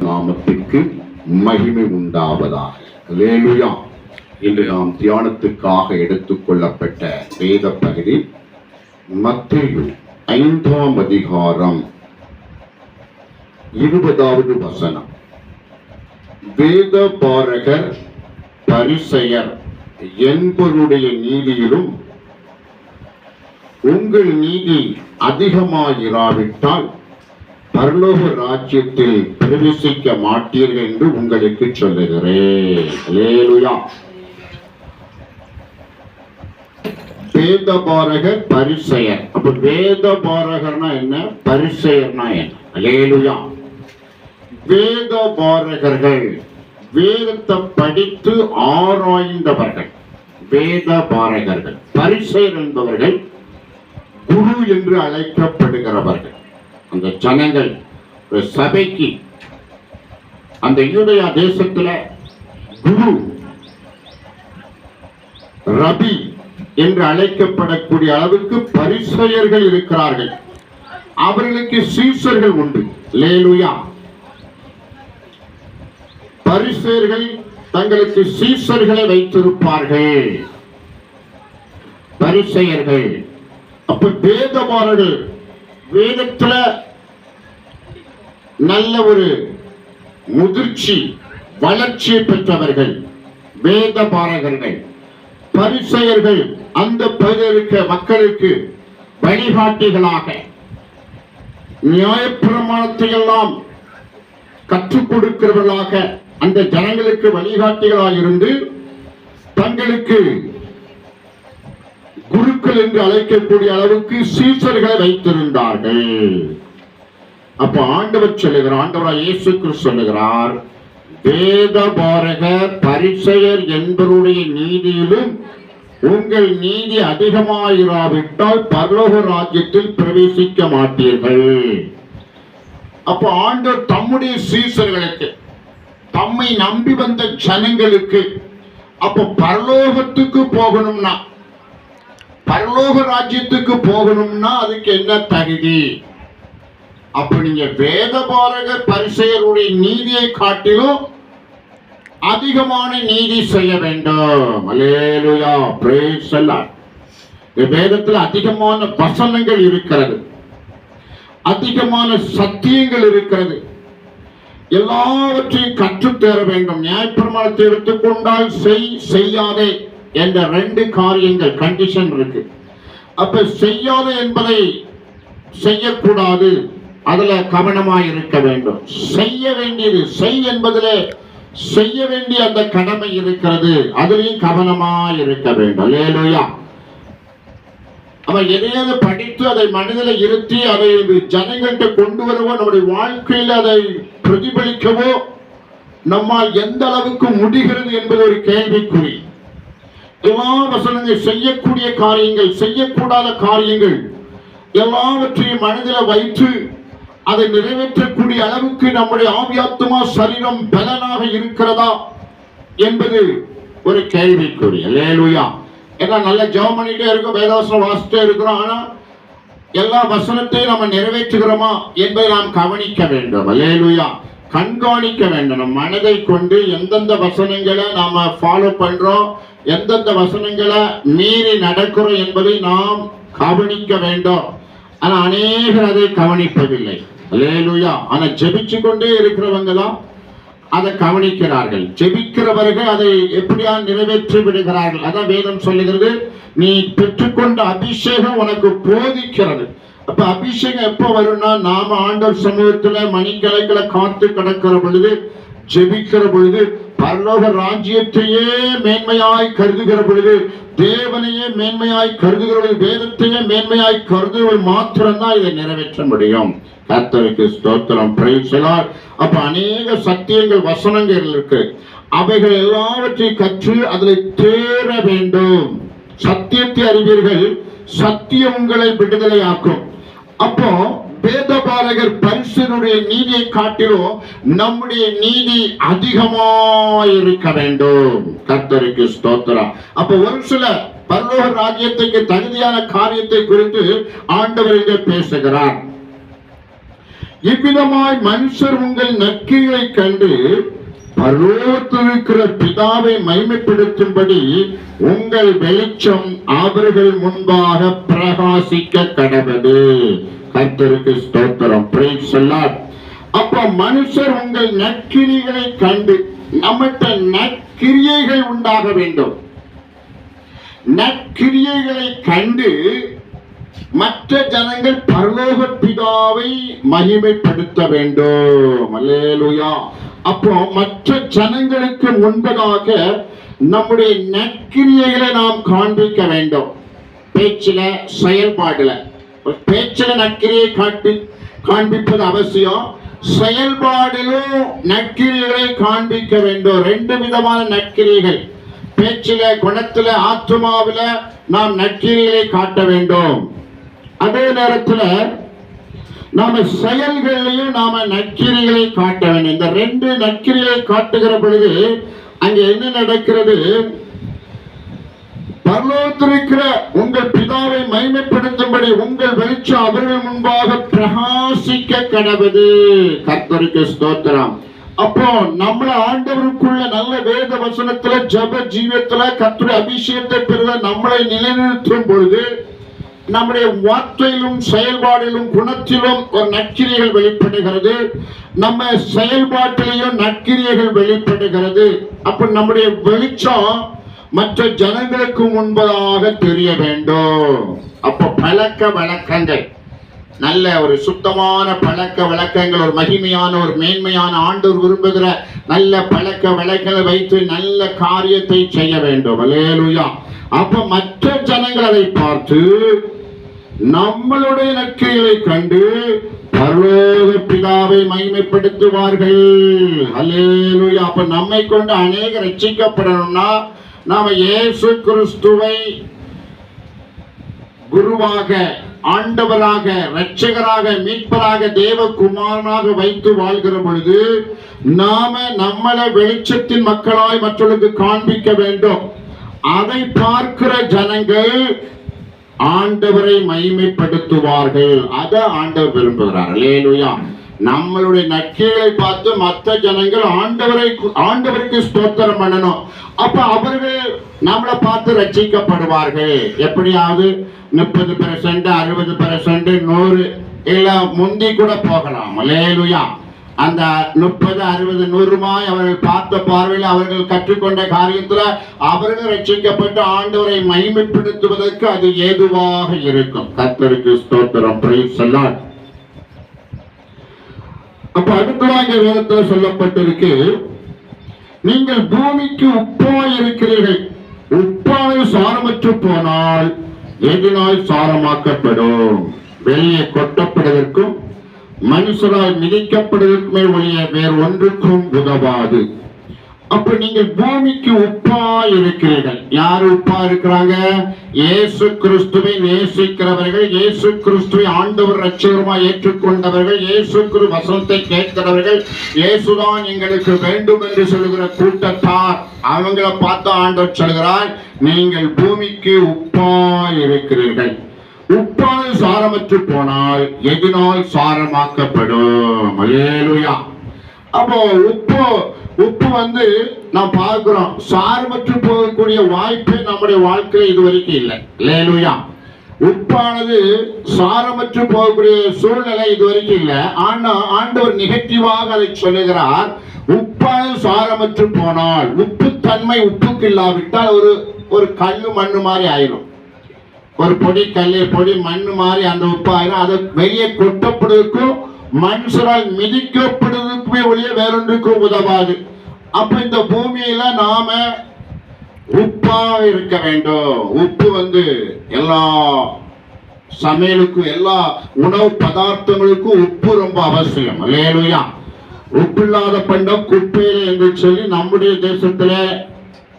நாமத்திற்கு மகிமை உண்டாவதாக. அல்லேலூயா. இன்று நாம் தியானத்துக்காக எடுத்துக்கொள்ளப்பட்ட வேத பகுதி மத்தேயு 5ஆம் அதிகாரம் 20வது வசனம். வேத பாரகர் பரிசேயர் என்பவருடைய நீதியிலும் உங்கள் நீதி அதிகமாயிராவிட்டால் பரலோக ராஜ்யத்தில் பிரவேசிக்க மாட்டீர்கள் என்று உங்களுக்கு சொல்லுகிறேன். அல்லேலூயா. வேத பாரகர் பரிசேயர். அப்ப வேத பாரகர்னா என்ன, பரிசேயர்னா என்ன? அல்லேலூயா. வேத பாரகர்கள் வேதத்தை படித்து ஆராய்ந்தவர்கள் வேத பாரகர்கள். பரிசேயர் என்பவர்கள் குரு என்று அழைக்கப்படுகிறவர்கள். அந்த ஜனங்கள் சபைக்கு அந்த யூதேயா தேசத்துல குரு, ரபி என்று அழைக்கப்படக்கூடிய அளவுக்கு பரிசேயர்கள் இருக்கிறார்கள். அவர்களுக்கு சீஷர்கள் உண்டு. அல்லேலூயா. பரிசேயர்கள் தங்களுக்கு சீஷர்களை வைத்திருப்பார்கள். பரிசேயர்கள். அப்ப வேதபாரர்கள் வேதத்துல நல்ல ஒரு முதிர்ச்சி வளர்ச்சியை பெற்றவர்கள் வேத பாரகர்கள். பரிசேயர்கள் அந்த பகுதியில் மக்களுக்கு வழிகாட்டிகளாக நியாயப்பிரமாணத்தை எல்லாம் கற்றுக் கொடுக்கிறவர்களாக அந்த ஜனங்களுக்கு வழிகாட்டிகளாக இருந்து தங்களுக்கு குருக்கள் என்று அழைக்கக்கூடிய அளவுக்கு சீஷர்களை வைத்திருந்தார்கள். அப்ப ஆண்டவர் சொல்லுகிறார், ஆண்டவராய் இயேசு கிறிஸ்து சொல்லுகிறார், வேத பாரகர் பரிசேயர் என்பவருடைய நீதியிலும் உங்கள் நீதி அதிகமாயிராவிட்டால் பரலோக ராஜ்யத்தில் பிரவேசிக்க மாட்டீர்கள். அப்ப ஆண்டவர் தம்முடைய சீஷர்களுக்கு, தம்மை நம்பி வந்த ஜனங்களுக்கு, அப்ப பரலோகத்துக்கு போகணும்னா, பரலோக ராஜ்யத்துக்கு போகணும்னா அதுக்கு என்ன தகுதி? அப்ப நீங்க வேத பாரகர் பரிசேயருடைய நீதியை காட்டிலும் அதிகமான நீதி செய்ய வேண்டும். அல்லேலூயா. Praise the Lord. வேதத்தில் அதிகமான வசனங்கள் இருக்கிறது, அதிகமான சத்தியங்கள் இருக்கிறது. எல்லாவற்றையும் கற்றுத்தர வேண்டும். நியாயப்பிரமாணத்தை எடுத்துக்கொண்டால் செய்யாதே என்ற 2 காரியங்கள் கண்டிஷன் இருக்கு. அப்ப செய்யாதே என்பதை செய்யக்கூடாது, அதுல கவனமாய் இருக்க வேண்டும். செய்ய வேண்டியது, செய் என்பதிலே செய்ய வேண்டிய அந்த கடமை இருக்கிறது, அதுலயும் கவனமாய் இருக்க வேண்டும். அல்லேலூயா. அவன் எதையாவது படித்து அதை மனதில் இருத்தி அதை ஜனங்கள்கிட்ட கொண்டு வரவோ, நம்முடைய வாழ்க்கையில் அதை பிரதிபலிக்கவோ நம்மால் எந்த அளவுக்கு முடிகிறது என்பது ஒரு கேள்விக்குறி. எல்லா வசனங்கள், செய்யக்கூடிய காரியங்கள், செய்யக்கூடாத காரியங்கள் எல்லாவற்றையும் மனதில் வைத்து அதை நிறைவேற்றக்கூடிய அளவுக்கு நம்முடைய ஆவியாத்மா சரீரம் பலனாக இருக்கிறதா என்பது ஒரு கேள்விக்குறி. அல்லேலூயா. ஏன்னா நல்ல ஜெபம் பண்ணிட்டே இருக்கோம், வேதவசனம் வாசிட்டே இருக்கிறோம், ஆனா எல்லா வசனத்தையும் நம்ம நிறைவேற்றுகிறோமா என்பதை நாம் கவனிக்க வேண்டும். அல்லேலூயா. கண்காணிக்க வேண்டும். நம் மனதை கொண்டு எந்தெந்த வசனங்களை நாம ஃபாலோ பண்றோம், எந்தெந்த வசனங்களை மீறி நடக்கிறோம் என்பதை நாம் கவனிக்க வேண்டும். ஆனா அநேகர் அதை கவனிப்பதில்லை. அல்லேலூயா. ஆனா ஜெபிச்சு கொண்டே இருக்கிறவங்க தான் அதை கவனிக்கிறார்கள். ஜெபிக்கிறவர்கள் அதை எப்படியா நிறைவேற்றி விடுகிறார்கள். அதான் வேதம் சொல்லுகிறது, நீ பெற்றுக்கொண்ட அபிஷேகம் உனக்கு போதிக்கிறது. அப்ப அபிஷேகம் எப்ப வரும்னா, நாம ஆண்டவர் சமூகத்துல மணிக்கணக்கில காத்து கிடக்கிற பொழுது, ஜெபிக்கிற பொழுது, பரலோக ராஜ்யத்தையே மேன்மையாய் கருதுகிற பொழுது, தேவனையே மேன்மையாய் கருதுகிற பொழுது, வேதத்தையே மேன்மையாய் கருதுவது மாத்திரம்தான் இதை நிறைவேற்ற முடியும். கர்த்தருக்கு ஸ்தோத்திரம். Price the Lord. அப்ப அநேக சத்தியங்கள், வசனங்கள் இருக்கு. அவைகள் எல்லாவற்றையும் கற்று அதில் தேர வேண்டும். சத்தியத்தை அறிவீர்கள், சத்தியம் உங்களை விடுதலையாக்கும். அப்போ வேதபாரகர் பரிசேயருடைய நீதியை காட்டிலும் நம்முடைய நீதி அதிகமாயிருக்க வேண்டும். கர்த்தருக்கு ஸ்தோத்திரம். அப்ப ஒரு சில பரலோக ராஜ்யத்துக்கு தகுதியான காரியத்தை குறித்து ஆண்டவர் இங்கே பேசுகிறார். இவ்விதமாய் மனுஷர் உங்கள் நற்கிரியை கண்டு பரலோகத்திலிருக்கிற பிதாவை மகிமைப்படுத்தும்படி உங்கள் வெளிச்சம் அவர்கள் முன்பாக பிரகாசிக்க கடவது. கர்த்தருக்கு ஸ்தோத்திரம். Price the Lord. அப்ப மனுஷர் உங்கள் நற்கிரிகளை கண்டு, நம்மகிட்ட நற்கிரியைகள் உண்டாக வேண்டும். நற்கிரியைகளை கண்டு மற்ற ஜனங்கள் பரலோக பிதாவை மகிமைப்படுத்த வேண்டும். அல்லேலூயா. அப்போ மற்ற ஜனங்களுக்கு முன்பதாக நம்முடைய நற்கிரியைகளை நாம் காண்பிக்க வேண்டும். பேச்சில, செயல்பாடுல. பேச்சில நற்கிரியை காண்பிப்பது அவசியம். செயல்பாடிலும் நற்கிரியைகளை காண்பிக்க வேண்டும். ரெண்டு விதமான நற்கிரியைகள். பேச்சில, குணத்தில, ஆத்துமாவில நாம் நற்கிரியைகளை காட்ட வேண்டும். அதே நேரத்தில் நாம செயல்களையும் நாம நற்கிரிகளை காட்ட வேண்டும். இந்த ரெண்டு நற்கிரிகளை காட்டுகிற பொழுது அங்க என்ன நடக்கிறது? பரலோகத்திலிருக்கிற உங்கள் பிதாவை மகிமைப்படுத்தும்படி உங்கள் வெளிச்சம் அவர்கள் முன்பாக பிரகாசிக்க கடவது. கர்த்தருக்கு ஸ்தோத்திரம். அப்போ நம்மள ஆண்டவருக்குள்ள நல்ல வேத வசனத்துல, ஜப ஜீவியத்துல கர்த்தருடைய அபிஷேகத்தை பெறுத நம்மளை நிலைநிறுத்தும் பொழுது நம்முடைய வார்த்தையிலும் செயல்பாடிலும் குணத்திலும் ஒரு நற்கிரியைகள் வெளிப்படுகிறது. நம்ம செயல்பாட்டிலையும் நற்கிரியைகள் வெளிப்படுகிறது. அப்ப நம்முடைய வெளிச்சம் மற்ற ஜனங்களுக்கு முன்பதாக தெரிய வேண்டும். அப்ப பழக்க வழக்கங்கள், நல்ல ஒரு சுத்தமான பழக்க வழக்கங்கள், ஒரு மகிமையான ஒரு மேன்மையான ஆண்டவர் விரும்புகிற நல்ல பழக்க வழக்கங்களை வைத்து நல்ல காரியத்தை செய்ய வேண்டும். அல்லேலூயா. அப்ப மற்ற ஜனங்கள் அதை பார்த்து நம்மளுடைய நற்கிரியைகளை கண்டு பரலோக பிதாவை மகிமைப்படுத்துவார்கள். அல்லேலூயா. அப்ப நம்மை கொண்டு அநேக ரட்சிக்கப்படணும்னா நாம இயேசு கிறிஸ்துவை குருவாக, ஆண்டவராக, இரட்சகராக, மீட்பராக, தேவகுமாரனாக வைத்து வாழ்கிற பொழுது நாம நம்மளை வெளிச்சத்தின் மக்களாய் மற்றவர்களுக்கு காண்பிக்க வேண்டும். அதை பார்க்கிற ஜனங்கள் ஆண்டவரை மகிமைப்படுத்துவார்கள். அதை ஆண்டவர் விரும்புகிறார். அல்லேலூயா. நம்மளுடைய நற்கிரியை பார்த்து மற்ற ஜனங்கள் ஆண்டவருக்கு ஸ்தோத்திரம் பண்ணணும். அப்ப அவர்கள் நம்மளை பார்த்து ரட்சிக்கப்படுவார்கள். எப்படியாவது 30%, 60%, 100 இல்ல முந்தி கூட போகலாம். அல்லேலூயா. அந்த 30, 60, 100 அவர்கள் பார்த்த பார்வையில் அவர்கள் கற்றுக்கொண்ட காரியத்துல அவர்கள் ரட்சிக்கப்பட்டு ஆண்டவரை மகிமைப்படுத்துவதற்கு அது ஏதுவாக இருக்கும். கர்த்தருக்கு ஸ்தோத்திரம். Price the Lord. அப்ப அடுத்ததாக வேதத்தில் சொல்லப்பட்டிருக்கு, நீங்கள் பூமிக்கு உப்பாய் இருக்கிறீர்கள். உப்பானது சாரமற்று போனால் எதினால் சாரமாக்கப்படும்? வெளியே கொட்டப்படுவதற்கும் மனுஷரால் மிதிக்கப்படுவதற்குமே ஒழிய வேறு ஒன்றுக்கும் உதவாது. அப்ப நீங்கள் பூமிக்கு உப்பா இருக்கிறீர்கள். யார் உப்பா இருக்கிறாங்க? இயேசு கிறிஸ்துவை நேசிக்கிறவர்கள், இயேசு கிறிஸ்துவை ஆண்டவர் இரட்சகருமாய் ஏற்றுக்கொண்டவர்கள், இயேசு கிறிஸ்து வசனத்தை கேட்கிறவர்கள், இயேசுதான் எங்களுக்கு வேண்டும் என்று சொல்லுகிற கூட்டத்தார். அவங்களை பார்த்து ஆண்டவர் சொல்கிறார், நீங்கள் பூமிக்கு உப்பா இருக்கிறீர்கள். உப்பானது சாரமற்று போனால் எதினால் சாரமாக்கப்படும்? அல்லேலூயா. அப்போ உப்பு நாம் பார்க்கிறோம், சாரமற்று போகக்கூடிய வாய்ப்பே நம்முடைய வாழ்க்கையில் இதுவரைக்கும் இல்லை. அல்லேலூயா. உப்பானது சாரமற்று போகக்கூடிய சூழ்நிலை இதுவரைக்கும் இல்லை. ஆனா ஆண்டவர் நெகட்டிவாக அதை சொல்லுகிறார். உப்பானது சாரமற்று போனால், உப்பு தன்மை உப்புக்கு இல்லாவிட்டால் ஒரு கல்லு மண்ணு மாதிரி ஆயிரும். ஒரு பொடி கல்லு, பொடி மண்ணு மாதிரி அந்த உப்பு ஆயிரும். அதை வெளியே கொட்டப்படுவதற்கும் மனுஷரால் மிதிக்கப்படுவதற்குமே ஒழிய வேறொன்றுக்கும் உதவாது. அப்ப இந்த பூமியில நாம உப்பா இருக்க வேண்டும். உப்பு எல்லா சமையலுக்கும், எல்லா உணவு பதார்த்தங்களுக்கும் உப்பு ரொம்ப அவசியம். அல்லேலூயா. உப்பு இல்லாத பண்டம் குப்பையில என்று சொல்லி நம்முடைய தேசத்துல,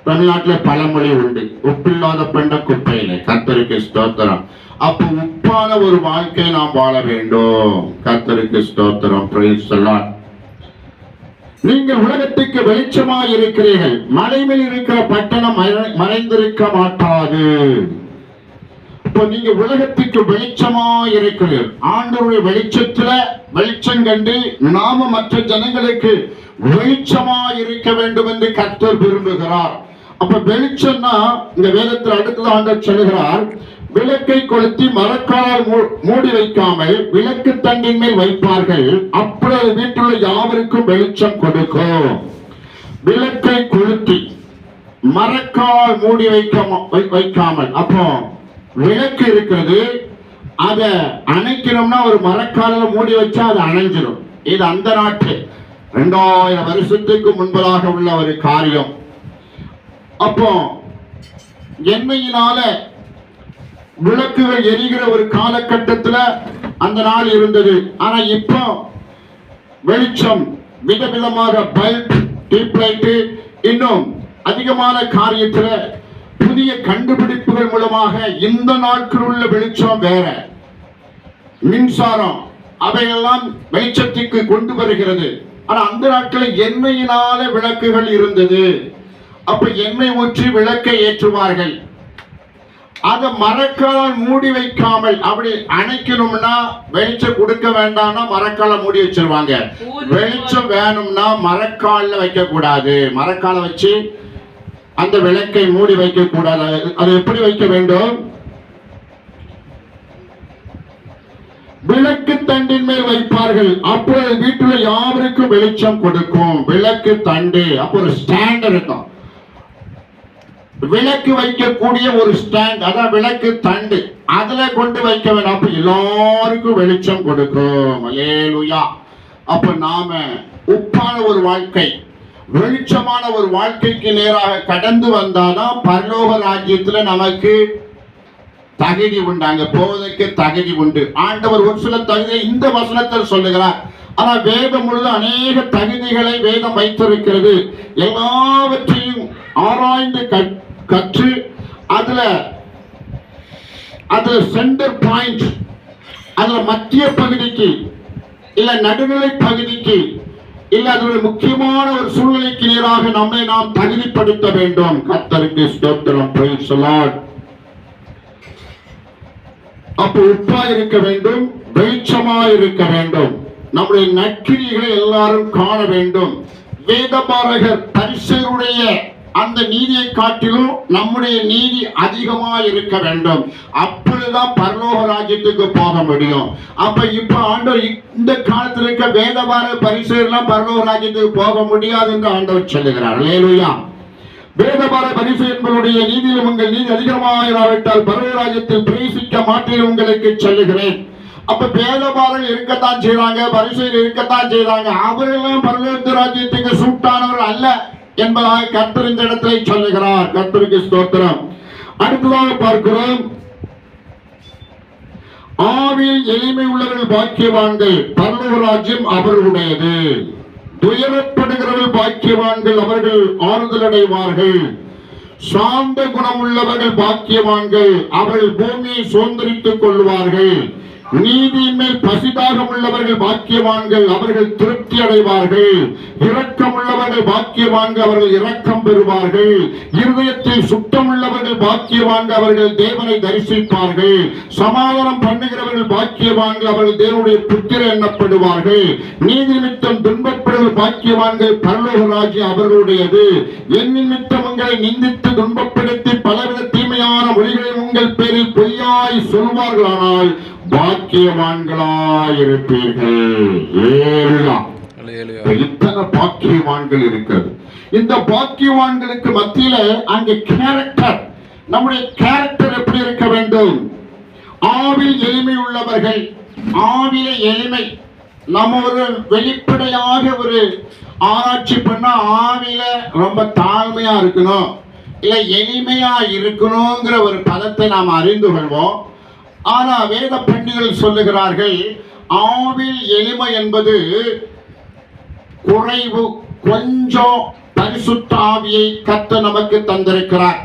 தமிழ்நாட்டில் பழமொழி உண்டு, உப்பில்லாத பண்டம் குப்பையில. கர்த்தருக்கு ஸ்தோத்திரம். அப்ப உப்பான ஒரு வாழ்க்கை நாம் வாழ வேண்டும். கர்த்தருக்கு ஸ்தோத்திரம். Price the Lord. நீங்கள் உலகத்துக்கு வெளிச்சமாய் இருக்கிறீர்கள். மலை மேல் இருக்கிற பட்டணம் மறைந்திருக்க மாட்டாது. இப்போ நீங்க உலகத்துக்கு வெளிச்சமா இருக்கிறீர்கள். ஆண்டவருடைய வெளிச்சத்துல வெளிச்சம் கண்டு நாம மற்ற ஜனங்களுக்கு வெளிச்சமா இருக்க வேண்டும் என்று கர்த்தர் விரும்புகிறார். அப்ப வெளிச்சம்னா இந்த வேதத்தில் அடுத்தது ஆண்டவர் சொல்லுகிறார், விளக்கை கொளுத்தி மரக்கால் மூடி வைக்காமல் விளக்கு தண்டின் மேல் வைப்பார்கள், அப்பொழுது வீட்டுள்ள யாவருக்கும் வெளிச்சம் கொடுக்கும். விளக்கை கொளுத்தி மரக்கால் மூடி வைக்காமல், அப்போ விளக்கு இருக்கிறது, அத அணைக்கணும்னா ஒரு மரக்கால மூடி வச்சா அது அணைஞ்சிடும். இது அந்த நாட்டு 2000 வருஷத்துக்கு முன்பதாக உள்ள ஒரு காரியம். அப்போ எண்ணெயினால விளக்குகள் எரிகிற ஒரு காலகட்டத்துல அந்த நாள் இருந்தது. ஆனா இப்போ வெளிச்சம் விதவிதமாக பல்ப், டியூப்லைட், இன்னும் அதிகமான காரியத்துல புதிய கண்டுபிடிப்புகள் மூலமாக இந்த நாட்கள் உள்ள வெளிச்சம் வேற. மின்சாரம் அவையெல்லாம் வெளிச்சத்துக்கு கொண்டு வருகிறது. ஆனா அந்த நாட்களில் எண்ணெயினால விளக்குகள் இருந்தது. அப்ப எண்ணெய் ஊற்றி விளக்கை ஏற்றுவார்கள். அதை மரக்கால் மூடி வைக்காமல் அப்படி அணைக்கணும்னா வெளிச்சம் கொடுக்க வேண்டாம்னா மரக்கால மூடி வச்சிருவாங்க. வெளிச்சம் வேணும்னா மரக்கால வைக்க கூடாது. மரக்கால வச்சு அந்த விளக்கை மூடி வைக்க கூடாது. அதை எப்படி வைக்க வேண்டும்? விளக்கு தண்டின் மேல் வைப்பார்கள், அப்பொழுது வீட்டுல யாவருக்கும் வெளிச்சம் கொடுக்கும். விளக்கு தண்டு, அப்போ ஒரு ஸ்டாண்ட் இருக்கும், விளக்கு வைக்கக்கூடிய ஒரு ஸ்டாண்ட், அதான் விளக்கு தண்டு, அதுல கொண்டு வைக்க வேண்டாம். அப்ப எல்லாருக்கும் வெளிச்சம் கொடுக்கும். அல்லேலூயா. அப்ப நாம உப்பான ஒரு வாழ்க்கை, வெளிச்சமான ஒரு வாழ்க்கைக்கு நேராக கடந்து வந்தாதான் பரலோக ராஜ்யத்துல நமக்கு தகுதி உண்டு. அங்க போவதற்கு தகுதி உண்டு. ஆண்டவர் ஒரு சில தகுதியை இந்த வசனத்தில் சொல்லுகிறார். ஆனா வேதம் முழுது அநேக தகுதிகளை வேதம் வைத்திருக்கிறது. எல்லாவற்றையும் ஆராய்ந்து கற்று அதுல சென்டர் பாயிண்ட், அதுல மத்திய பகுதிக்கு இல்ல நடுநிலை பகுதிக்கு இல்ல அதனுடைய முக்கியமான ஒரு சூழ்நிலைக்கு நேராக நம்மை நாம் தகுதிப்படுத்த வேண்டும். கர்த்தருக்கு ஸ்தோத்திரம். Price the Lord. அப்போ உப்பா இருக்க வேண்டும், வெளிச்சமா இருக்க வேண்டும். நம்முடைய நற்கிரிகளை எல்லாரும் காண வேண்டும். வேதபாரகர் பரிசேயருடைய அந்த நீதியை காட்டிலும் நம்முடைய நீதி அதிகமா இருக்க வேண்டும். அப்பொழுதுதான் பரலோக ராஜ்யத்துக்கு போக முடியும். அப்ப இப்ப ஆண்டவர் இந்த காலத்தில் இருக்க வேதபாரகர் பரிசேயர்லாம் பரலோக ராஜ்யத்துக்கு போக முடியாது என்று ஆண்டவர் சொல்லுகிறார். அல்லேலூயா. வேதபாரகர் பரிசேயர் என்பவருடைய நீதியில் உங்கள் நீதி அதிகமாயிராவிட்டால் பரலோக ராஜ்யத்தில் பிரவேசிக்க மாட்டேன் உங்களுக்கு சொல்லுகிறேன். அப்ப வேதபாரகர் இருக்கத்தான் செய்றாங்க, பரிசேயர் இருக்கத்தான் செய்றாங்க. அவரெல்லாம் பரலோக ராஜ்யத்துக்கு சூட்டானவர்கள் அல்ல என்பதாக கர்த்தர் இந்த இடத்தை சொல்லுகிறார். கர்த்தருக்கு ஸ்தோத்திரம். அடுத்ததாக பார்க்கிறோம், ஆவியில் எளிமை உள்ளவர்கள் பாக்கியவான்கள், பரலோக ராஜ்யம் அவர்களுடையது. துயரப்படுகிறவர்கள் பாக்கியவான்கள், அவர்கள் ஆறுதல் அடைவார்கள். சாந்த குணம் உள்ளவர்கள் பாக்கியவான்கள், அவர்கள் பூமியை சுதந்திரித்துக் கொள்வார்கள். நீதியின் மேல் பசிதாகம் உள்ளவர்கள் பாக்கியவான்கள், அவர்கள் திருப்தி அடைவார்கள். இரக்கம் உள்ளவர்கள் பாக்கியவான்கள், அவர்கள் இரக்கம் பெறுவார்கள். இருதயத்தில் சுத்தம் உள்ளவர்கள் பாக்கியவான்கள், அவர்கள் தேவனை தரிசிப்பார்கள். சமாதானம் பண்ணுகிறவர்கள் பாக்கியவான்கள், அவர்கள் தேவனுடைய புத்திரர் எண்ணப்படுவார்கள். நீதி நிமித்தம் துன்பப்படுகிற பாக்கியவான்கள், பரலோக ராஜ்யம் அவர்களுடையது. என் நிமித்தம் உங்களை நிந்தித்து துன்பப்படுத்தி பலவித தீமையான மொழிகளை உங்கள் பேரில் பொய்யாய் சொல்வார்களானால் பாக்கியவான்களாயிருப்பீர்கள். இத்தனை பாக்கியவான்கள் இருக்கிறது. இந்த பாக்கியவான்களுக்கு மத்தியில அங்கே கேரக்டர், நம்முடைய கேரக்டர் எப்படி இருக்க வேண்டும்? ஆவில் எளிமை உள்ளவர்கள். ஆவில எளிமை, நம்ம ஒரு வெளிப்படையாக ஒரு ஆராய்ச்சி பண்ணா ஆவில ரொம்ப தாழ்மையா இருக்கணும் இல்ல எளிமையா இருக்கணுங்கிற ஒரு பதத்தை நாம் அறிந்து கொள்வோம். ஆனா வேத பண்டிதர்கள் சொல்லுகிறார்கள், ஆவில் எளிமை என்பது குறைவு, கொஞ்சம் பரிசுத்த ஆவியை கர்த்தர் நமக்கு தந்திருக்கிறார்.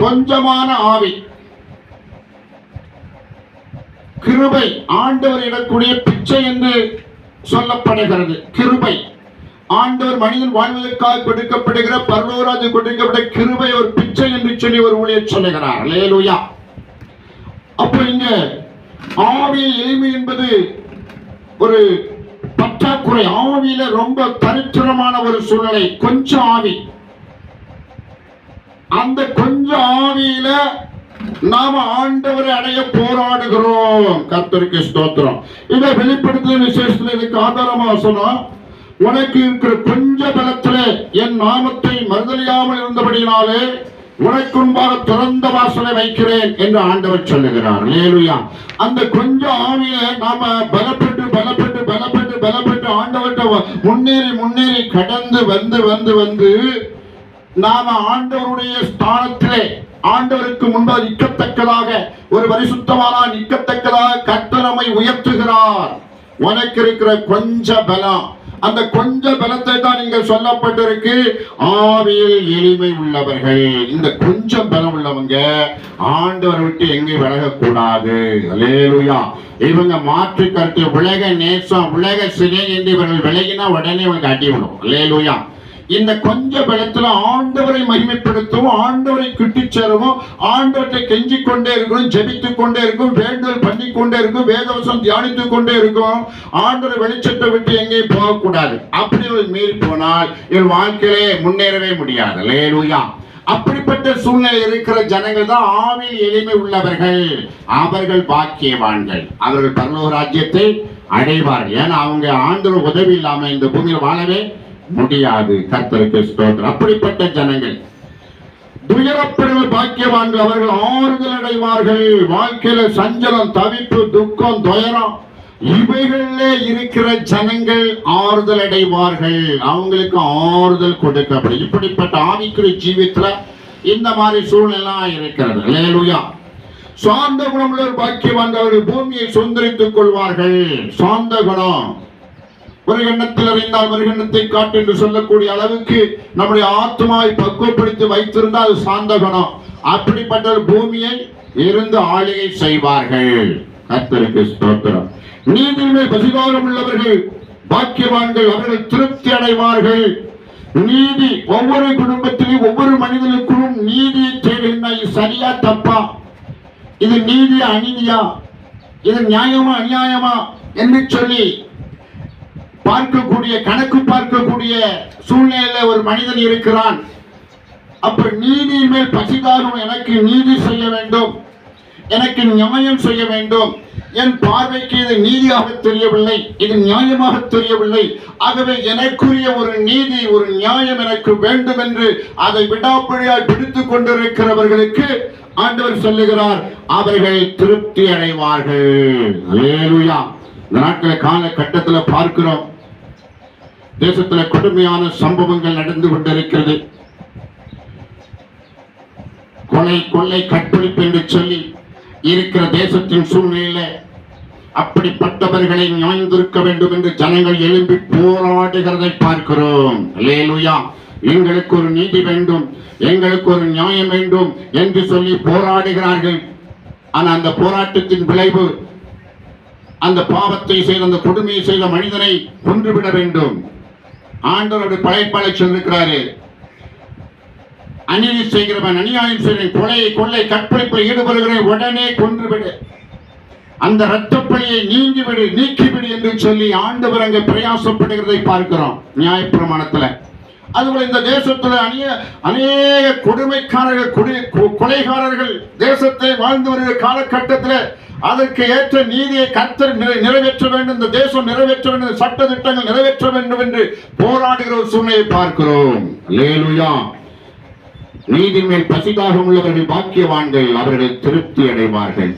கொஞ்சமான ஆவி, கிருபை, ஆண்டவர் இடக்கூடிய பிச்சை என்று சொல்லப்படுகிறது. கிருபை, ஆண்டவர் மனிதன் வாழ்வதற்காக கொடுக்கப்படுகிற பரலோகராஜ்யம் கொடுக்கப்பட்ட கிருபை ஒரு பிச்சை என்று சொல்லி ஒரு ஊழியர் சொல்லுகிறார். அல்லேலூயா. அப்ப இங்க ஆவியில் எளிமை என்பது ஒரு பற்றாக்குறை. ஆவியில ரொம்ப தரித்திரமான ஒரு சூழ்நிலை. கொஞ்சம் ஆவி, அந்த கொஞ்சம் ஆவியில நாம ஆண்டவரை அடைய போராடுகிறோம். கர்த்தருக்கு ஸ்தோத்திரம். இதை வெளிப்படுத்துற விசேஷத்துல இதுக்கு ஆதாரமா சொன்னோம். உனக்கு இருக்கிற கொஞ்ச பலத்திலே என் நாமத்தை மறுதலியாமல் இருந்தபடினாலே உனக்கு முன்பாக திறந்த வாசலை வைக்கிறேன் என்று ஆண்டவர் சொல்லுகிறார். அல்லேலூயா. அந்த கொஞ்சம் ஆவிய நாம பலப்பட்டு பலப்பட்டு பலப்பட்டு பலப்பட்டு ஆண்டவர்கிட்ட முன்னேறி முன்னேறி கடந்து வந்து வந்து வந்து நாம ஆண்டவருடைய ஸ்தானத்திலே ஆண்டவருக்கு முன்பாக நிற்கத்தக்கதாக ஒரு பரிசுத்தமான நிற்கத்தக்கதாக கர்த்தர் நம்மை உயர்த்துகிறார். உனக்கு இருக்கிற கொஞ்ச பலம், அந்த கொஞ்ச பலத்தை தான் இங்க சொல்லப்பட்டிருக்கு. ஆவியில் எளிமை உள்ளவர்கள். இந்த கொஞ்சம் பலம் உள்ளவங்க ஆண்டவரை விட்டு எங்கே விலகக்கூடாது. அல்லேலூயா. இவங்க மாற்று கருத்து, உலக நேசம், உலக சிறை என்று இவர்கள் விலகினா உடனே இவங்க அடிவிடும். அல்லேலூயா. இந்த கொஞ்ச பலத்துல ஆண்டவரை மகிமைப்படுத்தவும், ஆண்டவரை கிட்டி சேரவும், ஆண்டவரை கெஞ்சி கொண்டே இருக்கும், ஜெபித்துக் கொண்டே இருக்கும், வேண்டுதல் பண்ணி கொண்டே இருக்கும், வேதவசம் தியானித்துக் கொண்டே இருக்கும். ஆண்டவரை வெளிச்சத்தை விட்டு எங்கேயும் போகக்கூடாது. அப்படி மீறி போனால் இவன் வாழ்க்கையிலே முன்னேறவே முடியாது. அல்லேலூயா. அப்படிப்பட்ட சூழ்நிலை இருக்கிற ஜனங்கள் தான் ஆவியில் எளிமை உள்ளவர்கள். அவர்கள் பாக்கியவான்கள். அவர்கள் பரலோக ராஜ்யத்தை அடைவார்கள். ஏன்னா அவங்க ஆண்டவர் உதவி இல்லாம இந்த பூமியில் வாழவே முடியாது. கர்த்தருக்கு ஸ்தோத்திரம். அப்படிப்பட்ட ஜனங்கள் துயரப்படுகள் பாக்கியவான்கள். அவர்கள் ஆறுதல் அடைவார்கள். வாழ்க்கையில சஞ்சலம், தவிப்பு, துக்கம், துயரம் இவைகளிலே இருக்கிற ஜனங்கள் ஆறுதல் அடைவார்கள். அவங்களுக்கு ஆறுதல் கொடுக்கப்படும். இப்படிப்பட்ட ஆவிக்குரிய ஜீவித்துல இந்த மாதிரி சூழ்நிலை இருக்கிறது. அல்லேலூயா. சாந்த குணமுள்ள பாக்கியவான்கள். அவர்கள் பூமியை சுதந்திரித்துக் கொள்வார்கள். சாந்த குணம், ஒரு எண்ணத்தில் அறிந்தால் ஒரு எண்ணத்தை காட்டு என்று சொல்லக்கூடிய அளவுக்கு நம்முடைய ஆத்மாவை பக்குவப்படுத்தி வைத்திருந்தால் அது சாந்த குணம். அப்படிப்பட்ட பூமியை இருந்து ஆளுகை செய்வார்கள். கர்த்தருக்கு ஸ்தோத்திரம். நீதியிலே பசிதாகம் உள்ளவர்கள் பாக்கியவான்கள். அவர்கள் திருப்தி அடைவார்கள். நீதி, ஒவ்வொரு குடும்பத்திலும் ஒவ்வொரு மனிதனுக்கும் நீதியை தேடுகின்ற, இது சரியா தப்பா, இது நீதியா அநீதியா, இது நியாயமா அநியாயமா என்று சொல்லி பார்க்கக்கூடிய, கணக்கு பார்க்கக்கூடிய சூழ்நிலையில ஒரு மனிதன் இருக்கிறான். அப்ப நீதியின் மேல் பசிதாகும். எனக்கு நீதி செய்ய வேண்டும், எனக்கு நியாயம் செய்ய வேண்டும். என் பார்வைக்கு இது நீதியாக தெரியவில்லை, இது நியாயமாக தெரியவில்லை. ஆகவே எனக்குரிய ஒரு நீதி, ஒரு நியாயம் எனக்கு வேண்டும் என்று அதை விடாப்பிழையாய் பிடித்துக் கொண்டிருக்கிறவர்களுக்கு ஆண்டவர் சொல்லுகிறார், அவர்கள் திருப்தி அடைவார்கள். அல்லேலூயா. இந்த நாட்களை காலகட்டத்தில் பார்க்கிறோம். தேசத்துல கொடுமையான சம்பவங்கள் நடந்து கொண்டிருக்கிறது. கொலை, கொள்ளை, கற்பழிப்பு என்று சொல்லி இருக்கிற தேசத்தின் சூழ்நிலையில அப்படிப்பட்டவர்களை நியாய்ந்திருக்க வேண்டும் என்று ஜனங்கள் எழும்பி போராடுகிறதை பார்க்கிறோம். அல்லேலூயா. எங்களுக்கு ஒரு நீதி வேண்டும், எங்களுக்கு ஒரு நியாயம் வேண்டும் என்று சொல்லி போராடுகிறார்கள். ஆனா அந்த போராட்டத்தின் விளைவு, அந்த பாவத்தை செய்த, அந்த கொடுமையை செய்த மனிதனை கொன்றுவிட வேண்டும். ஆண்டவருடைய படைப்பாளை சொல்லிருக்கிறாரு, அநீதி செய்கிறவன், அநியாயம் செய்கிறவன், கொலையை, கொள்ளை, கற்பழிப்பில் ஈடுபடுகிறவன் உடனே கொன்றுவிடு, அந்த இரத்தப்பழியை நீங்கிவிடு, நீக்கிவிடு என்று சொல்லி ஆண்டவர் அங்கே பிரயாசப்படுகிறதை பார்க்கிறோம் நியாயப்பிரமாணத்துல. அதுபோல இந்த தேசத்துல அநேக கொடுமைக்காரர்கள், கொலைகாரர்கள் தேசத்தை வாழ்ந்து வருகிற காலகட்டத்தில் அதற்கு ஏற்ற நீதியை கர்த்தர் நிறைவேற்ற வேண்டும், இந்த தேசம் நிறைவேற்ற வேண்டும், சட்ட திட்டங்கள் நிறைவேற்ற வேண்டும் என்று போராடுகிற ஒரு சூழ்நிலையை பார்க்கிறோம். அல்லேலூயா. நீதி மேல் பசிதாகம் உள்ளவர்கள் பாக்கியவான்கள். அவர்கள் திருப்தி அடைவார்கள்.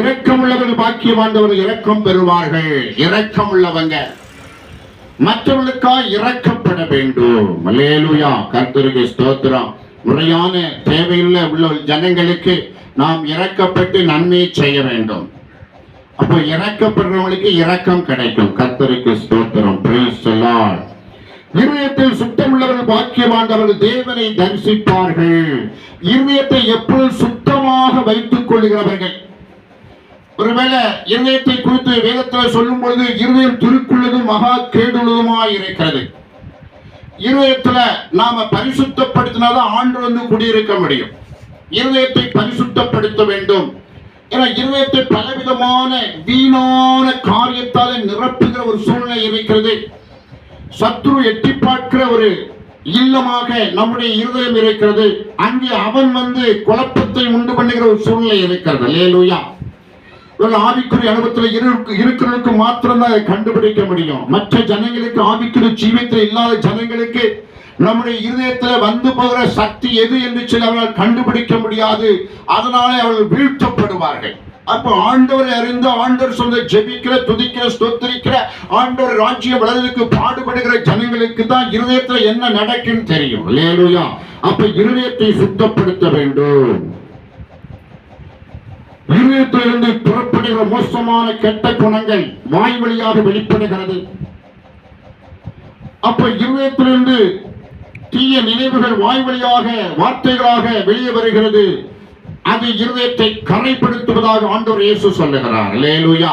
இரக்கம் உள்ளவர்கள் பாக்கியவான்கள். இரக்கம் பெறுவார்கள். இரக்கம் உள்ளவங்க மற்றவர்களுக்காக இரக்கப்பட வேண்டும். அல்லேலூயா. கர்த்தருக்கு ஸ்தோத்திரம். முறையான தேவையுள்ள உள்ள ஜனங்களுக்கு நாம் இரக்கப்பட்டு நன்மையை செய்ய வேண்டும். அப்போ இரக்கப்படுறவங்களுக்கு இரக்கம் கிடைக்கும். கர்த்தருக்கு ஸ்தோத்திரம். Price the Lord. இருதயத்தில் சுத்தம் உள்ளவர்கள் பாக்கியவான்கள். தேவனை தரிசிப்பார்கள். இருதயத்தை எப்பொழுது சுத்தமாக வைத்துக் கொள்கிறவர்கள். ஒருவேளை இருதயத்தை குறித்து வேதத்தில் சொல்லும் பொழுது இருதயம் துருக்குள்ளதும் மகா கேடுள்ளதுமாய் இருக்கிறது. இருதயத்துல நாம பரிசுத்தப்படுத்தினாதான் ஆண்டவர் வந்து குடியிருக்க முடியும். இருதயத்தை பரிசுத்தப்படுத்த வேண்டும் ஏன்னா இருதயத்தை பலவிதமான வீணான காரியத்தாலே நிரப்புகிற ஒரு சூழ்நிலை இருக்கிறது. சத்துரு எட்டி பார்க்கிற ஒரு இல்லமாக நம்முடைய இருதயம் இருக்கிறது. அங்கே அவன் குழப்பத்தை உண்டு பண்ணுகிற ஒரு சூழ்நிலை இருக்கிறது. அல்லேலூயா. ஒரு ஆவிக்குரிய அனுபவத்தில் இருக்கிறவங்களுக்கு மாத்திரம்தான் அதை கண்டுபிடிக்க முடியும். மற்ற ஜனங்களுக்கு, ஆவிக்குரிய ஜீவியத்தில் இல்லாத ஜனங்களுக்கு நம்முடைய இருதயத்தில் வந்து போகிற சக்தி எது என்று சொல்லி அவர்கள் கண்டுபிடிக்க முடியாது. அதனாலே அவர்கள் வீழ்த்தப்படுவார்கள். அப்ப ஆண்டவரை அறிந்து ஆண்டவர் சொல்ல ஜெபிக்கிற, துதிக்கிற, ஸ்தோத்திரிக்கிற, ஆண்டவர் ராஜ்யம் வளர்வதற்கு பாடுபடுகிற ஜனங்களுக்கு தான் இருதயத்துல என்ன நடக்குன்னு தெரியும். அல்லேலூயா. அப்ப இருதயத்தை சுத்தப்படுத்த வேண்டும். இருதயத்திலிருந்து புறப்படுகிற மோசமான கெட்ட குணங்கள் வாய் வழியாக வெளிப்படுகிறது. அப்ப இருதயத்திலிருந்து தீய நினைவுகள் வாய் வழியாக வார்த்தைகளாக வெளியே வருகிறது. அது இருதயத்தை கரைப்படுத்துவதாக ஆண்டவர் இயேசு சொல்லுகிறார். அல்லேலூயா.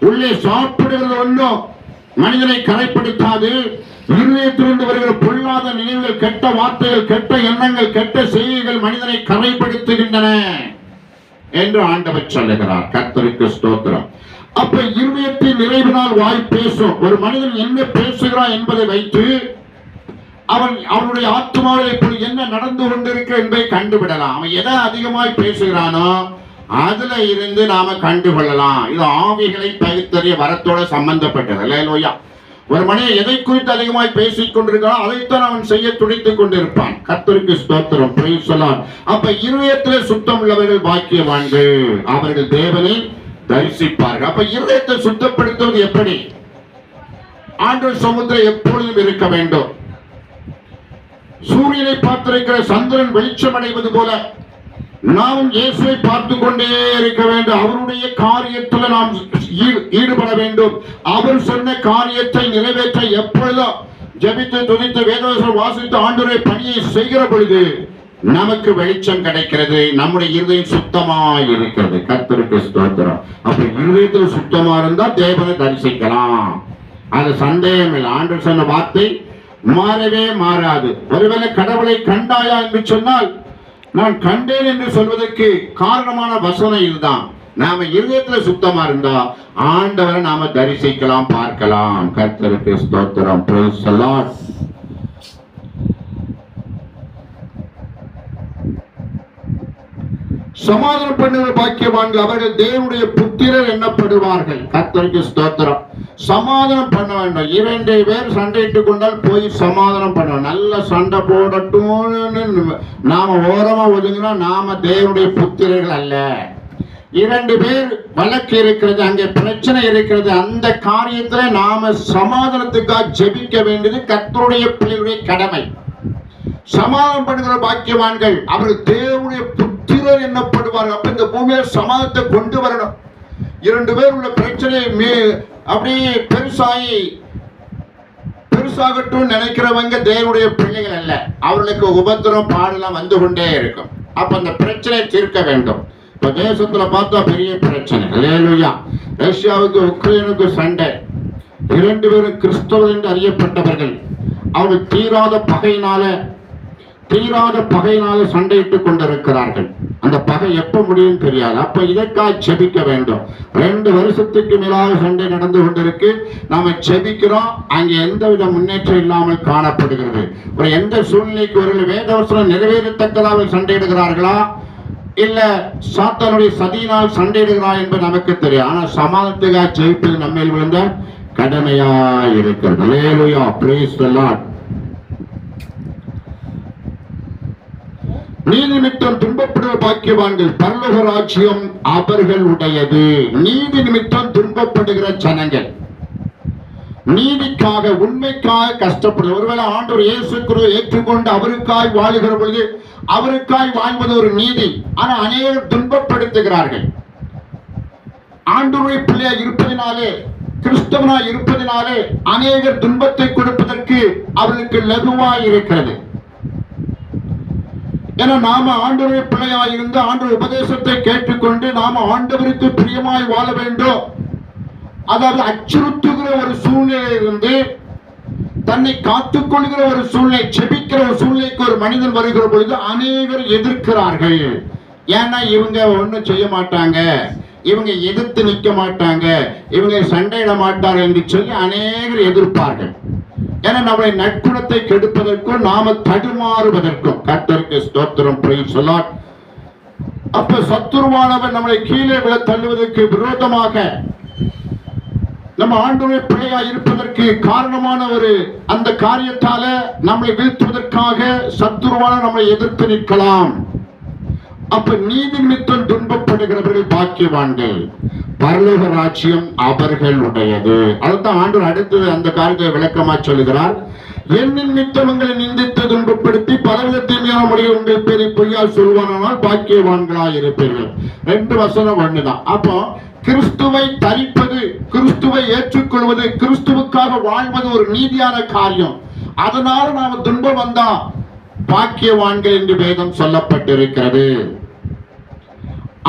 உள்ளே சாப்பிடுகிறது ஒன்றும் மனிதனை கரைப்படுத்தாது. இருதயத்திலிருந்து வருகிற பொல்லாத நினைவுகள், கெட்ட வார்த்தைகள், கெட்ட எண்ணங்கள், கெட்ட செய்திகள் மனிதனை கரைப்படுத்துகின்றன என்று ஆண்டவர் சொல்லுகிறார். கர்த்தருக்கு ஸ்தோத்திரம். அப்ப இருதயத்தின் நிறைவினால் வாய் பேசும். ஒரு மனிதன் என்ன பேசுகிறான் என்பதை வைத்து அவனுடைய ஆத்மாவில் என்ன நடந்து கொண்டிருக்க என்பதை கண்டுவிடலாம். அவன் எதை அதிகமாய் பேசுகிறானோ அதுல இருந்து நாம கண்டுகொள்ளலாம். இது ஆவிகளை பகுத்தறிய வரத்தோட சம்பந்தப்பட்டது. அல்லேலூயா. ஒரு மனிதன் எதை குறித்து அதிகமாய் பேசிக் கொண்டிருக்கிறான் அதைத்தான் அவன் செய்ய துடித்துக் கொண்டிருப்பான். கர்த்தருக்கு ஸ்தோத்திரம். Price the Lord. அப்ப இருதயத்திலே சுத்தம் உள்ளவர்கள் பாக்கியவான்கள், அவர்கள் தேவனை தரிசிப்பார்கள். அப்ப இருதயத்தை சுத்தப்படுத்துவது எப்படி? ஆண்டவர் சமுத்திரம் எப்பொழுதும் இருக்க வேண்டும். சூரியனை பார்த்திருக்கிற சந்திரன் வெளிச்சம் அடைவது போல நாம் இயேசுவை பார்த்து கொண்டே இருக்க வேண்டும். அவருடைய காரியத்தில் நாம் ஈடுபட வேண்டும். அவர் சொன்ன காரியத்தை நிறைவேற்ற எப்பொழுதும் ஜெபித்து துதித்து வேதவசனம் வாசித்து ஆண்டவருடைய பணியை செய்கிற பொழுது நமக்கு வெளிச்சம் கிடைக்கிறது. நம்முடைய இருதயம் சுத்தமாய் இருக்கிறது. கர்த்தருக்கு ஸ்தோத்திரம். அப்ப இருதயத்தில் சுத்தமா இருந்தா தேவனை தரிசிக்கலாம். அது சந்தேகம் இல்லை. ஆண்டவர் சொன்ன வார்த்தை மாறவே மாறாது. ஒருவேளை கடவுளை கண்டாயா என்று சொன்னால் நான் கண்டேன் என்று சொல்வதற்கு காரணமான வசனம் இதுதான். நாம இருதயத்துல சுத்தமா இருந்தா ஆண்டவரை நாம தரிசிக்கலாம், பார்க்கலாம். கர்த்தருக்கு ஸ்தோத்திரம். Price the Lord. சமாதானம் பண்ணுகிற பாக்கியவான்கள், அவர்கள் தேவனுடைய புத்திரர் எண்ணப்படுவார்கள். கர்த்தருக்கு ஸ்தோத்திரம். சமாதானம் பண்ண வேண்டும். 2 பேர் சண்டையிட்டுக் கொண்டால் போய் சமாதானம் பண்ண, நல்ல சண்டை போடட்டும் நாம ஓரமா ஒதுங்கினா நாம தேவனுடைய புத்திரர்கள் அல்ல. 2 பேர் வழக்கு இருக்கிறது, அங்கே பிரச்சனை இருக்கிறது, அந்த காரியத்துல நாம சமாதானத்துக்காக ஜெபிக்க வேண்டியது கர்த்தருடைய பிள்ளைகளுடைய கடமை. சமாதானம் பண்ணுகிற பாக்கியவான்கள் அவர்கள் தேவனுடைய புத்திரர் எண்ணப்படுவார்கள். அப்ப இந்த பூமியில சமாதானத்தை கொண்டு வரணும். 2 பேர் உள்ள பிரச்சனை அப்படியே பெருசாகட்டும் நினைக்கிறவங்க தேவனுடைய பிள்ளைகள் அல்ல. அவர்களுக்கு உபத்திரம் பாடலாம் வந்து கொண்டே இருக்கும். அப்ப அந்த பிரச்சனை தீர்க்க வேண்டும். இப்ப தேசத்துல பார்த்தா பெரிய பிரச்சனை. அல்லேலூயா. ரஷ்யாவுக்கு உக்ரைனுக்கு சண்டை. 2 பேரும் கிறிஸ்தவர்கள் என்று அறியப்பட்டவர்கள். அவர்கள் தீராத பகையினால சண்டையிட்டுக் கொண்டிருக்கிறார்கள். அந்த பகை எப்ப முடியும் தெரியாது. அப்ப இதற்காக செபிக்க வேண்டும். 2 வருஷத்துக்கு மேலாக சண்டை நடந்து கொண்டிருக்கு. நாம செபிக்கிறோம், அங்கே எந்தவித முன்னேற்றம் இல்லாமல் காணப்படுகிறது. ஒரு எந்த சூழ்நிலைக்கு ஒரு வேதவசனம் நிறைவேறத்தக்கதாக சண்டையிடுகிறார்களா இல்ல சாத்தானுடைய சதியினால் சண்டையிடுகிறா என்பது நமக்கு தெரியும். ஆனா சமாதானத்துக்காக ஜெயிப்பது நம்ம விழுந்த கடமையா இருக்கிறது. அல்லேலூயா. Praise the Lord. நீதி நிமித்தம் துன்பப்படுகிற பாக்கியவான்கள், பரலோக ராஜ்யம் அவர்கள் உடையது. நீதி நிமித்தம் துன்பப்படுகிற ஜனங்கள், நீதிக்காக உண்மைக்காக கஷ்டப்படுது. ஒருவேளை ஆண்டவர் இயேசு கிறிஸ்துவை ஏற்றுக்கொண்டு அவருக்காய் வாழுகிற பொழுது அவருக்காய் வாழ்வது ஒரு நீதி. ஆனா அநேகர் துன்பப்படுத்துகிறார்கள். ஆண்டவருடைய பிள்ளையா இருப்பதினாலே, கிறிஸ்தவனாய் இருப்பதினாலே அநேகர் துன்பத்தை கொடுப்பதற்கு அவர்களுக்கு லகுவாய் இருக்கிறது. ஏன்னா நாம ஆண்டவருடைய பிள்ளையாய் இருந்து ஆண்டவர் உபதேசத்தை கேட்டுக்கொண்டு நாம ஆண்டவருக்கு பிரியமாய் வாழ வேண்டும். அதாவது அச்சுறுத்துகிற ஒரு சூழ்நிலை இருந்து தன்னை காத்துக்கொள்கிற ஒரு சூழ்நிலை, செபிக்கிற ஒரு சூழ்நிலைக்கு ஒரு மனிதன் வருகிற பொழுது அநேகர் எதிர்க்கிறார்கள். ஏன்னா இவங்க ஒண்ணும் செய்ய மாட்டாங்க, இவங்க எதிர்த்து நிற்க மாட்டாங்க, இவங்க சண்டையிட மாட்டார்கள் என்று சொல்லி அநேகர் எதிர்ப்பார்கள். ஏன்னா நம்முடைய நற்குணத்தை கெடுப்பதற்கும் நாம தடுமாறுவதற்கும். கர்த்தருக்கு ஸ்தோத்திரம், பிரைஸ் தி லார்ட். அப்ப சத்துருவானவன் நம்மளை கீழே விழ தள்ளுவதற்கு விரோதமாக, நம்ம ஆண்டவருடைய பிள்ளையா இருப்பதற்கு காரணமான அந்த காரியத்தால நம்மளை வீழ்த்துவதற்காக சத்துருவான நம்மளை எதிர்த்து நிற்கலாம். அப்ப நீதி நிமித்தம் துன்பப்படுகிறவர்கள் பாக்கியவான்கள், பரலோக ராஜ்யம் அவர்களுடையது. அதுதான் ஆண்டவர் அடுத்தது அந்த காரியத்தை விளக்கமா சொல்லுகிறார். என்னின் நிமித்தவங்களை நிந்தித்து துன்பப்படுத்தி பலவித தீமையான முறையில் உங்கள் பேரை பொய்யால் சொல்வானால் பாக்கியவான்களாய் இருப்பீர்கள். 2 வசனம் ஒண்ணுதான். அப்போ கிறிஸ்துவை தரிப்பது, கிறிஸ்துவை ஏற்றுக்கொள்வது, கிறிஸ்துவுக்காக வாழ்வது ஒரு நீதியான காரியம். அதனால நாம துன்பம் வந்தா பாக்கியவான்கள் என்று வேதம் சொல்லப்பட்டிருக்கிறது.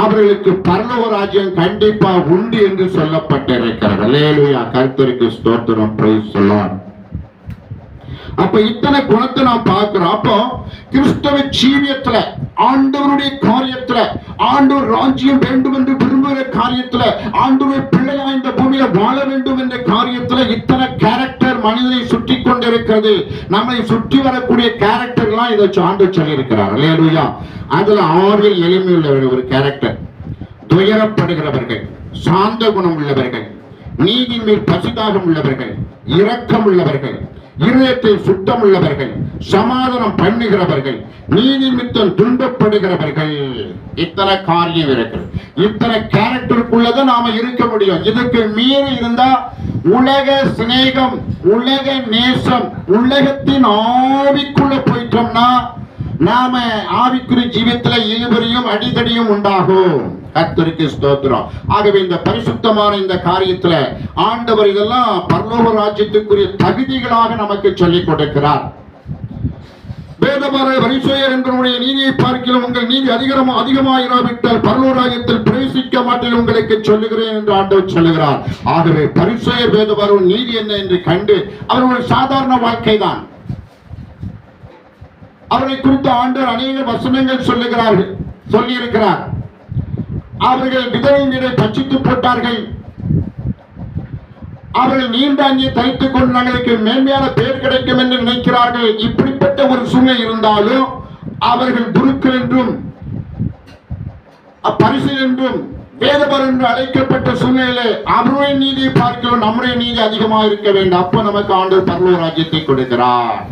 அவர்களுக்கு பரலோக ராஜ்யம் கண்டிப்பா உண்டு என்று சொல்லப்பட்டிருக்கிறது. அல்லேலூயா, கர்த்தருக்கு ஸ்தோத்திரம், பிரைஸ் தி லார்ட். அப்ப இத்தனை குணத்தை நாம் பார்க்கிறோம். அப்போ கிறிஸ்தவ ஜீவியத்துல, ஆண்டவருடைய காரியத்துல, ஆண்டவர் ராஜ்யம் வேண்டும் என்று விரும்புகிற காரியத்துல, ஆண்டவருடைய பிள்ளையா இந்த பூமியில வாழ வேண்டும் என்ற காரியத்துல இத்தனை கேரக்டர் மனிதனை சுற்றி கொண்டிருக்கிறது. நம்மை சுற்றி வரக்கூடிய கேரக்டர்லாம் இதை ஆண்டவர் சொல்லியிருக்கிறார். அல்லேலூயா. அதுல ஆறில் எளிமையுள்ள ஒரு கேரக்டர், துயரப்படுகிறவர்கள், சாந்த குணம் உள்ளவர்கள், நீதி மேல் பசிதாகம் உள்ளவர்கள், இரக்கம் உள்ளவர்கள், இருதயத்தில் சுத்தம் உள்ளவர்கள், சமாதானம் பண்ணுகிறவர்கள், நீதி நிமித்தம் துன்பப்படுகிறவர்கள். இத்தனை காரியம் இருக்கிறது. இத்தனை கேரக்டருக்குள்ளதான் நாம இருக்க முடியும். இதுக்கு மீறி இருந்தா உலக சிநேகம், உலக நேசம், உலகத்தின் ஆவிக்குள்ள போயிட்டோம்னா நாம ஆவிக்குரிய ஜீவியத்துல இழுபறியும் அடிதடியும் உண்டாகும். கர்த்தருக்கு ஸ்தோத்திரம். ஆகவே இந்த பரிசுத்தமான இந்த காரியத்துல ஆண்டவர் இதெல்லாம் பரலோக ராஜ்யத்துக்குரிய தகுதிகளாக நமக்கு சொல்லிக் கொடுக்கிறார். வேதபார பரிசேயர் என்பவருடைய நீதியை பார்க்கிறோம், உங்கள் நீதி அதிகமாயிராவிட்டால் பரலோக ராஜ்யத்தில் பிரவேசிக்க மாட்டேன் உங்களுக்கு சொல்லுகிறேன் என்று ஆண்டவர் சொல்லுகிறார். ஆகவே பரிசேயர் வேதபார நீதி என்ன என்று கண்டு அவர்கள் சாதாரண வாழ்க்கை தான். அவர்களை குறித்து ஆண்டவர் அநேக வசனங்கள் சொல்லி இருக்கிறார். அவர்கள் விதவை நீரை பட்சித்து போட்டார்கள். அவர்கள் நீண்ட அங்கே தரித்துக் கொண்டு நாங்களுக்கு மேன்மையான பெயர் கிடைக்கும் என்று நினைக்கிறார்கள். இப்படிப்பட்ட ஒரு சூழ்நிலை இருந்தாலும் அவர்கள் குருக்கள் என்றும் பரிசு என்றும் வேதபர் என்று அழைக்கப்பட்ட சூழ்நிலையிலே அவருடைய நீதியை பார்க்கிறோம், நம்முடைய நீதி அதிகமாக இருக்க வேண்டும். அப்ப நமக்கு ஆண்டவர் பரலோக ராஜ்யத்தை கொடுக்கிறார்.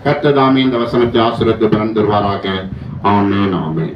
கர்த்தர் தாமே இந்த வசனத்தை ஆசீர்வதித்து பலன் தருவாராக. ஆமென், ஆமென்.